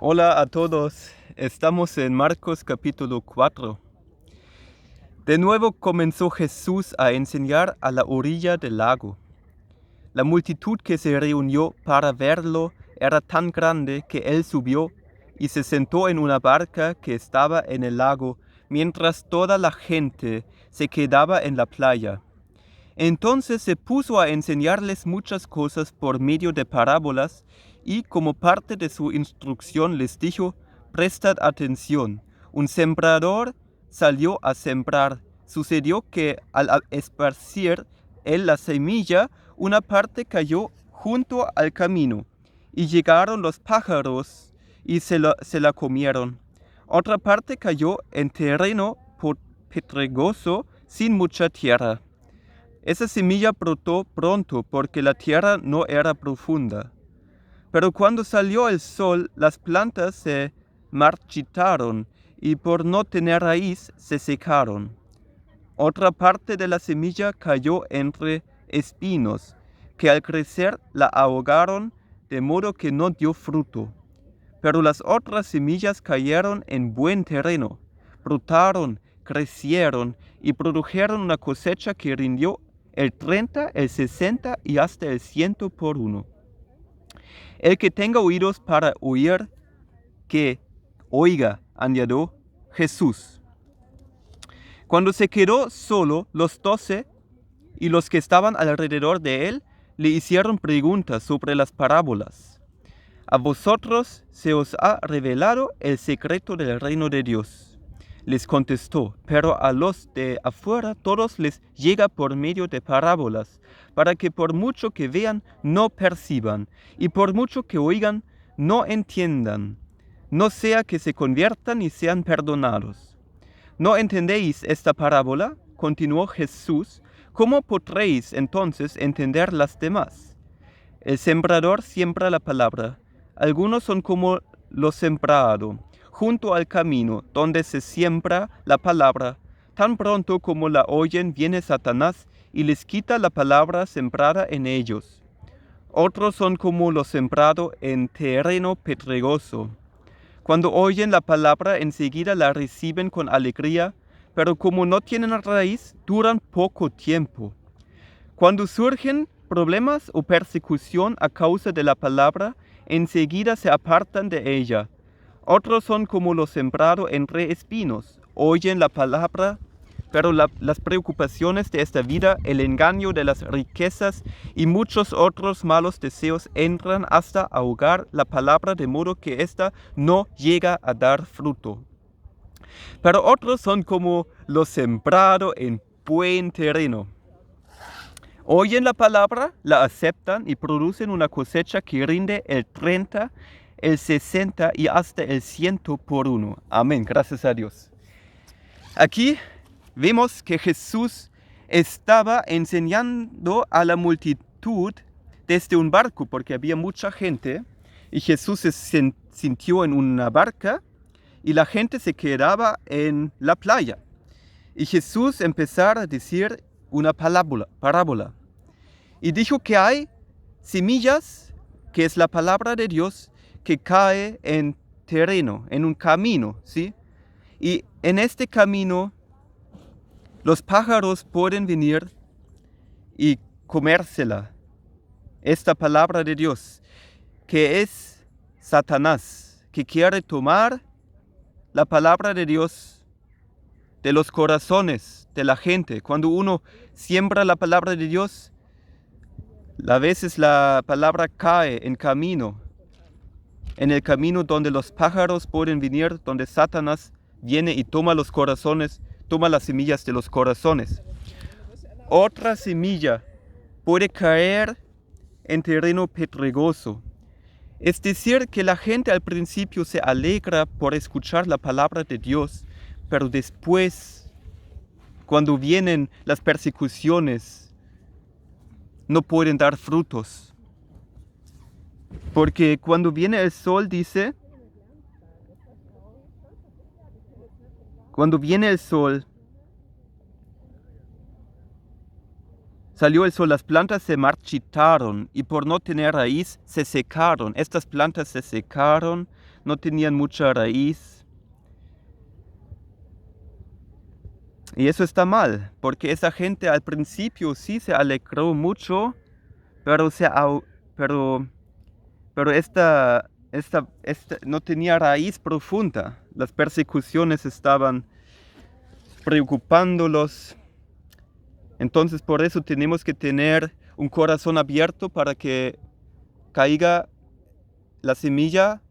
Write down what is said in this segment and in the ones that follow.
Hola a todos, estamos en Marcos capítulo 4. De nuevo comenzó Jesús a enseñar a la orilla del lago. La multitud que se reunió para verlo era tan grande que él subió y se sentó en una barca que estaba en el lago, mientras toda la gente se quedaba en la playa. Entonces se puso a enseñarles muchas cosas por medio de parábolas, y como parte de su instrucción les dijo: «Prestad atención, un sembrador salió a sembrar. Sucedió que al esparcir él la semilla, una parte cayó junto al camino, y llegaron los pájaros y se la comieron. Otra parte cayó en terreno pedregoso sin mucha tierra. Esa semilla brotó pronto porque la tierra no era profunda. Pero cuando salió el sol, las plantas se marchitaron y por no tener raíz se secaron. Otra parte de la semilla cayó entre espinos, que al crecer la ahogaron, de modo que no dio fruto. Pero las otras semillas cayeron en buen terreno, brotaron, crecieron y produjeron una cosecha que rindió el 30, el 60 y hasta el 100 por uno. El que tenga oídos para oír, que oiga», añadió Jesús. Cuando se quedó solo, los 12 y los que estaban alrededor de él le hicieron preguntas sobre las parábolas. «A vosotros se os ha revelado el secreto del reino de Dios», les contestó, «pero a los de afuera todos les llega por medio de parábolas, para que por mucho que vean no perciban, y por mucho que oigan no entiendan, no sea que se conviertan y sean perdonados. ¿No entendéis esta parábola?», continuó Jesús. «¿Cómo podréis entonces entender las demás? El sembrador siembra la palabra. Algunos son como lo sembrado junto al camino, donde se siembra la palabra. Tan pronto como la oyen, viene Satanás y les quita la palabra sembrada en ellos. Otros son como lo sembrado en terreno pedregoso. Cuando oyen la palabra, enseguida la reciben con alegría, pero como no tienen raíz, duran poco tiempo. Cuando surgen problemas o persecución a causa de la palabra, enseguida se apartan de ella. Otros son como lo sembrado entre espinos. Oyen la palabra, pero las preocupaciones de esta vida, el engaño de las riquezas y muchos otros malos deseos entran hasta ahogar la palabra, de modo que ésta no llega a dar fruto. Pero otros son como lo sembrado en buen terreno. Oyen la palabra, la aceptan y producen una cosecha que rinde el 30, el 60 y hasta el 100 por uno. Amén, gracias a Dios. Aquí vemos que Jesús estaba enseñando a la multitud desde un barco, porque había mucha gente, y Jesús se sintió en una barca y la gente se quedaba en la playa. Y Jesús empezó a decir una parábola. Y dijo que hay semillas, que es la palabra de Dios, que cae en terreno, en un camino, ¿sí? Y en este camino los pájaros pueden venir y comérsela. Esta palabra de Dios, que es Satanás, que quiere tomar la palabra de Dios de los corazones de la gente. Cuando uno siembra la palabra de Dios, a veces la palabra cae en el camino donde los pájaros pueden venir, donde Satanás viene y toma los corazones, toma las semillas de los corazones. Otra semilla puede caer en terreno pedregoso. Es decir, que la gente al principio se alegra por escuchar la palabra de Dios, pero después, cuando vienen las persecuciones, no pueden dar frutos. Porque cuando viene el sol, dice, cuando viene el sol, salió el sol, las plantas se marchitaron y por no tener raíz se secaron. Estas plantas se secaron, no tenían mucha raíz. Y eso está mal, porque esa gente al principio sí se alegró mucho, pero esta no tenía raíz profunda. Las persecuciones estaban preocupándolos. Entonces por eso tenemos que tener un corazón abierto para que caiga la semilla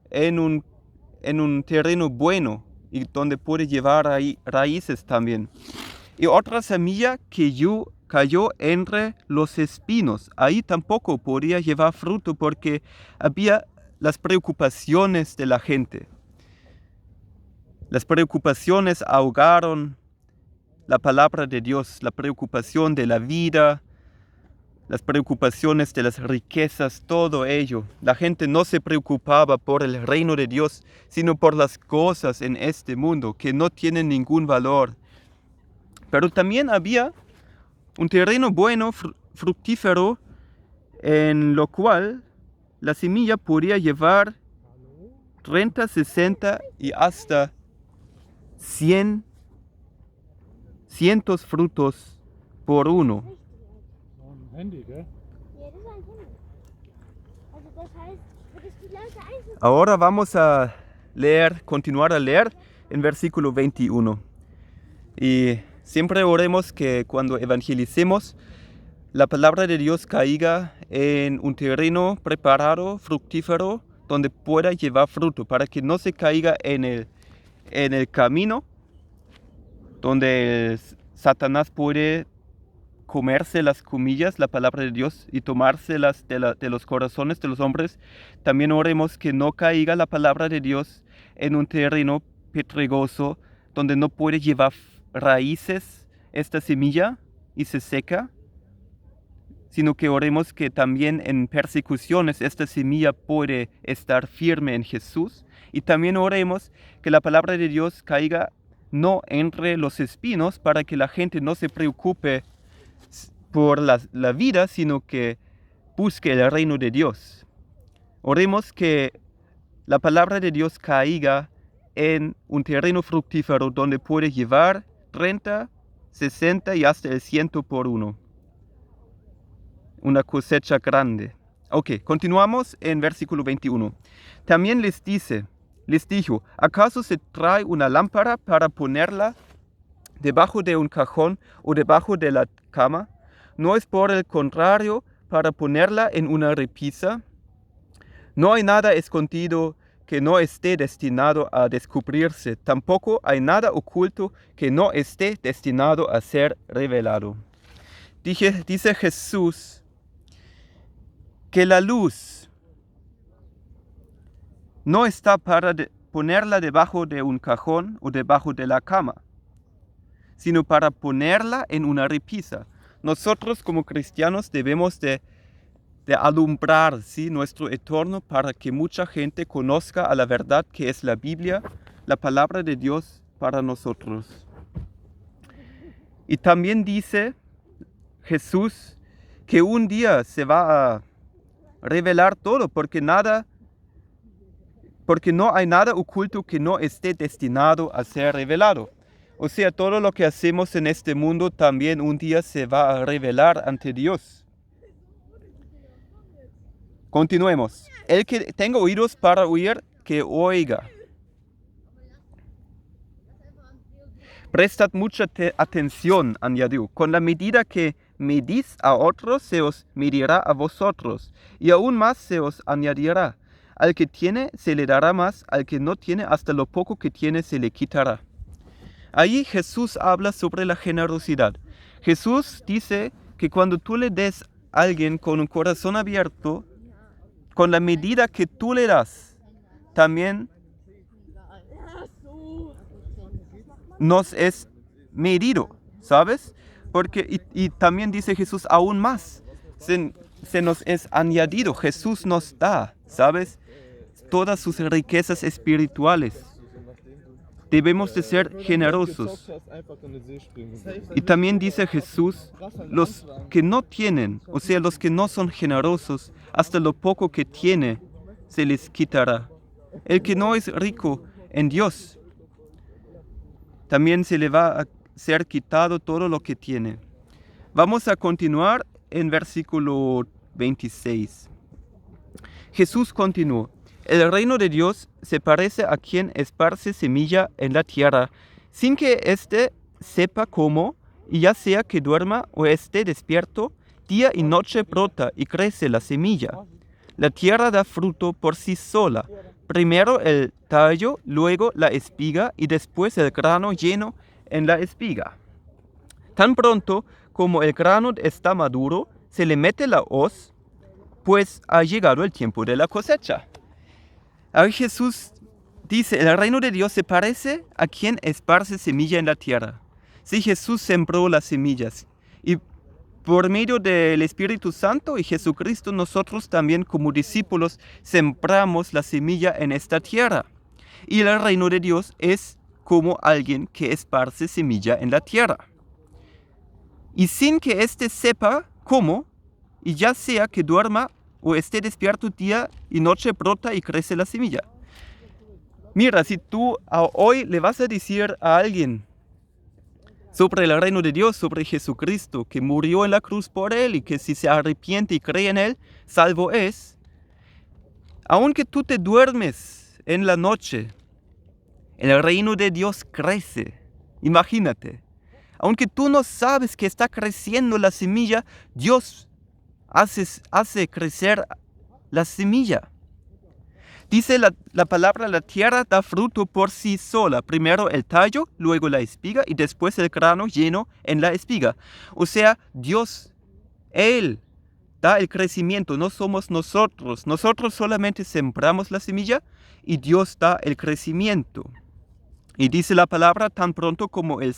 en un terreno bueno y donde puede llevar ahí raíces también. Y otra semilla que cayó entre los espinos. Ahí tampoco podía llevar fruto porque había las preocupaciones de la gente. Las preocupaciones ahogaron la palabra de Dios, la preocupación de la vida, las preocupaciones de las riquezas, todo ello. La gente no se preocupaba por el reino de Dios, sino por las cosas en este mundo que no tienen ningún valor. Pero también había un terreno bueno, fructífero, en lo cual la semilla podía llevar 30, 60 y hasta 100 cientos frutos por uno. Ahora vamos a continuar a leer en versículo 21. Y siempre oremos que cuando evangelicemos, la palabra de Dios caiga en un terreno preparado, fructífero, donde pueda llevar fruto, para que no se caiga en el camino, donde Satanás puede comerse las comillas, la palabra de Dios, y tomárselas de los corazones de los hombres. También oremos que no caiga la palabra de Dios en un terreno pedregoso, donde no puede llevar raíces esta semilla y se seca, sino que oremos que también en persecuciones esta semilla puede estar firme en Jesús. Y también oremos que la palabra de Dios caiga no entre los espinos, para que la gente no se preocupe por la vida, sino que busque el reino de Dios. Oremos que la palabra de Dios caiga en un terreno fructífero donde puede llevar 30, 60 y hasta el 100 por uno. Una cosecha grande. Ok, continuamos en versículo 21. También les dijo, ¿acaso se trae una lámpara para ponerla debajo de un cajón o debajo de la cama? ¿No es por el contrario para ponerla en una repisa? No hay nada escondido que no esté destinado a descubrirse, tampoco hay nada oculto que no esté destinado a ser revelado. Dice Jesús que la luz no está para ponerla debajo de un cajón o debajo de la cama, sino para ponerla en una repisa. Nosotros como cristianos debemos de alumbrar, ¿sí?, nuestro entorno para que mucha gente conozca a la verdad que es la Biblia, la palabra de Dios para nosotros. Y también dice Jesús que un día se va a revelar todo, porque no hay nada oculto que no esté destinado a ser revelado. O sea, todo lo que hacemos en este mundo también un día se va a revelar ante Dios. Continuemos. El que tenga oídos para oír, que oiga. Prestad mucha atención, añadió. Con la medida que medís a otros, se os medirá a vosotros, y aún más se os añadirá. Al que tiene, se le dará más; al que no tiene, hasta lo poco que tiene, se le quitará. Ahí Jesús habla sobre la generosidad. Jesús dice que cuando tú le des a alguien con un corazón abierto, con la medida que tú le das, también nos es medido, ¿sabes? Porque, y también dice Jesús, aún más, se nos es añadido. Jesús nos da, ¿sabes?, todas sus riquezas espirituales. Debemos de ser generosos. Y también dice Jesús, los que no tienen, o sea, los que no son generosos, hasta lo poco que tiene, se les quitará. El que no es rico en Dios, también se le va a ser quitado todo lo que tiene. Vamos a continuar en versículo 26. Jesús continuó: el reino de Dios se parece a quien esparce semilla en la tierra, sin que éste sepa cómo, y ya sea que duerma o esté despierto, día y noche brota y crece la semilla. La tierra da fruto por sí sola, primero el tallo, luego la espiga y después el grano lleno en la espiga. Tan pronto como el grano está maduro, se le mete la hoz, pues ha llegado el tiempo de la cosecha. Ahí Jesús dice: el reino de Dios se parece a quien esparce semilla en la tierra. Sí, Jesús sembró las semillas, y por medio del Espíritu Santo y Jesucristo, nosotros también como discípulos sembramos la semilla en esta tierra. Y el reino de Dios es como alguien que esparce semilla en la tierra. Y sin que éste sepa cómo, y ya sea que duerma o esté despierto, día y noche brota y crece la semilla. Mira, si tú hoy le vas a decir a alguien sobre el reino de Dios, sobre Jesucristo, que murió en la cruz por él y que si se arrepiente y cree en él, salvo es, aunque tú te duermes en la noche, el reino de Dios crece. Imagínate. Aunque tú no sabes que está creciendo la semilla, Dios hace crecer la semilla. Dice la palabra: la tierra da fruto por sí sola. Primero el tallo, luego la espiga y después el grano lleno en la espiga. O sea, Dios, Él da el crecimiento, no somos nosotros. Nosotros solamente sembramos la semilla y Dios da el crecimiento. Y dice la palabra: tan pronto como el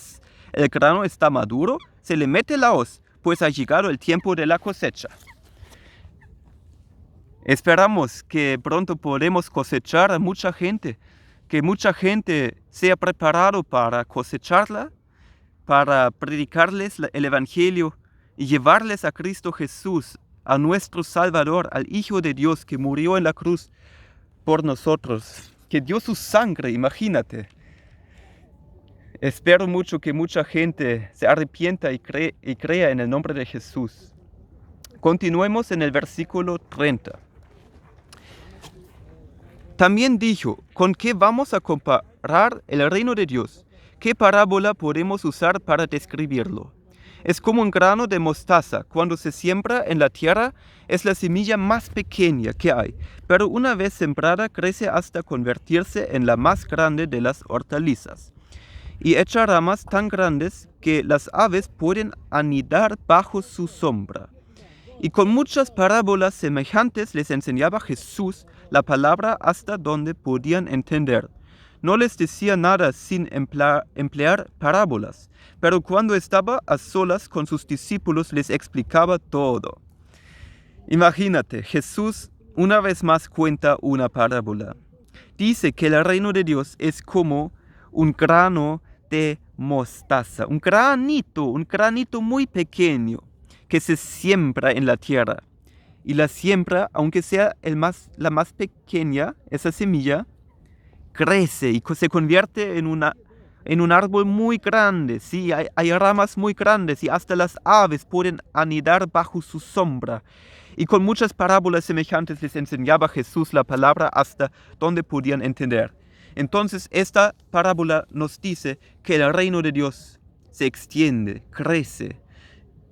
grano está maduro, se le mete la hoz, pues ha llegado el tiempo de la cosecha. Esperamos que pronto podamos cosechar a mucha gente, que mucha gente sea preparado para cosecharla, para predicarles el Evangelio y llevarles a Cristo Jesús, a nuestro Salvador, al Hijo de Dios que murió en la cruz por nosotros, que dio su sangre, imagínate. Espero mucho que mucha gente se arrepienta y crea en el nombre de Jesús. Continuemos en el versículo 30. También dijo: ¿con qué vamos a comparar el reino de Dios? ¿Qué parábola podemos usar para describirlo? Es como un grano de mostaza. Cuando se siembra en la tierra, es la semilla más pequeña que hay, pero una vez sembrada crece hasta convertirse en la más grande de las hortalizas, y echa ramas tan grandes que las aves pueden anidar bajo su sombra. Y con muchas parábolas semejantes les enseñaba Jesús la palabra hasta donde podían entender. No les decía nada sin emplear parábolas, pero cuando estaba a solas con sus discípulos les explicaba todo. Imagínate, Jesús una vez más cuenta una parábola. Dice que el reino de Dios es como un grano de mostaza, un granito muy pequeño que se siembra en la tierra. Y la siembra, aunque sea la más pequeña, esa semilla, crece y se convierte en un árbol muy grande. Sí, hay ramas muy grandes y hasta las aves pueden anidar bajo su sombra. Y con muchas parábolas semejantes les enseñaba Jesús la palabra hasta donde podían entender. Entonces esta parábola nos dice que el reino de Dios se extiende, crece.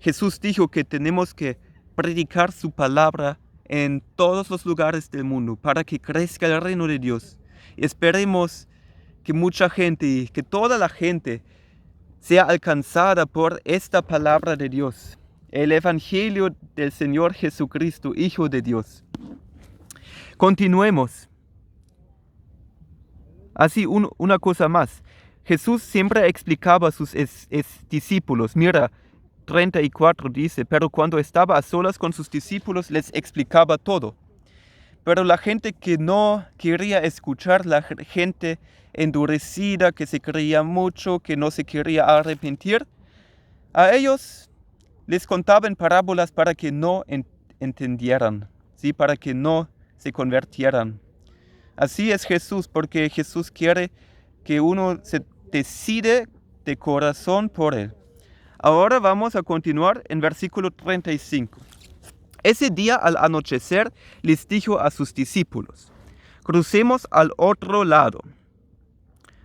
Jesús dijo que tenemos que predicar su palabra en todos los lugares del mundo para que crezca el reino de Dios. Esperemos que mucha gente, que toda la gente sea alcanzada por esta palabra de Dios, el Evangelio del Señor Jesucristo, Hijo de Dios. Continuemos. Así, una cosa más. Jesús siempre explicaba a sus discípulos. Mira, 34 dice: pero cuando estaba a solas con sus discípulos les explicaba todo. Pero la gente que no quería escuchar, la gente endurecida, que se creía mucho, que no se quería arrepentir, a ellos les contaban parábolas para que no entendieran, ¿sí? Para que no se convirtieran. Así es Jesús, porque Jesús quiere que uno se decide de corazón por Él. Ahora vamos a continuar en versículo 35. Ese día al anochecer les dijo a sus discípulos: crucemos al otro lado.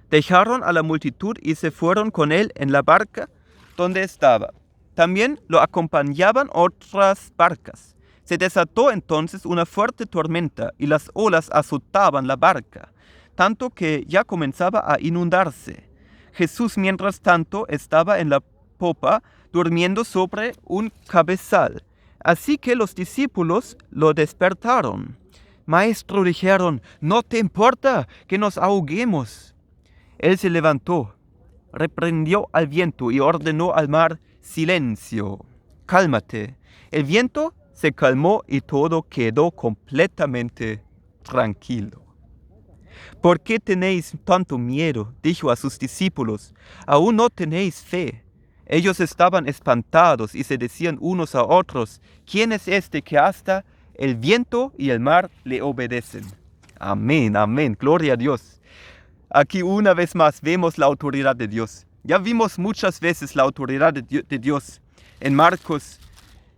Dejaron a la multitud y se fueron con él en la barca donde estaba. También lo acompañaban otras barcas. Se desató entonces una fuerte tormenta y las olas azotaban la barca, tanto que ya comenzaba a inundarse. Jesús, mientras tanto, estaba en la popa durmiendo sobre un cabezal. Así que los discípulos lo despertaron. Maestro, dijeron, ¿no te importa que nos ahoguemos? Él se levantó, reprendió al viento y ordenó al mar: silencio, cálmate. El viento se calmó y todo quedó completamente tranquilo. ¿Por qué tenéis tanto miedo?, dijo a sus discípulos. ¿Aún no tenéis fe? Ellos estaban espantados y se decían unos a otros: ¿quién es este que hasta el viento y el mar le obedecen? Amén, amén, gloria a Dios. Aquí una vez más vemos la autoridad de Dios. Ya vimos muchas veces la autoridad de Dios. En Marcos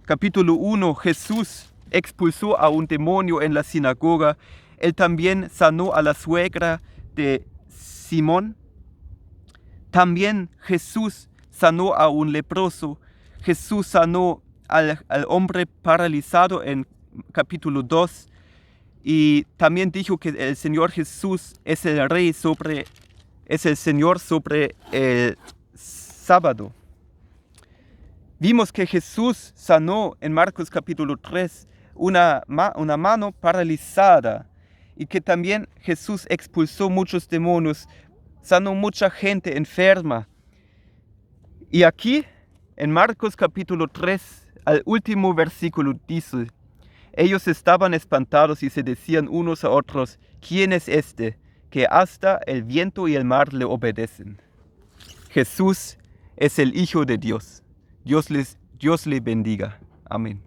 capítulo 1, Jesús expulsó a un demonio en la sinagoga. Él también sanó a la suegra de Simón. También Jesús sanó a un leproso. Jesús sanó al hombre paralizado en capítulo 2. Y también dijo que el Señor Jesús es el Rey es el Señor sobre el sábado. Vimos que Jesús sanó en Marcos capítulo 3 una mano paralizada, y que también Jesús expulsó muchos demonios, sanó mucha gente enferma. Y aquí, en Marcos capítulo 3, al último versículo dice: ellos estaban espantados y se decían unos a otros: ¿quién es este que hasta el viento y el mar le obedecen? Jesús es el Hijo de Dios. Dios le bendiga. Amén.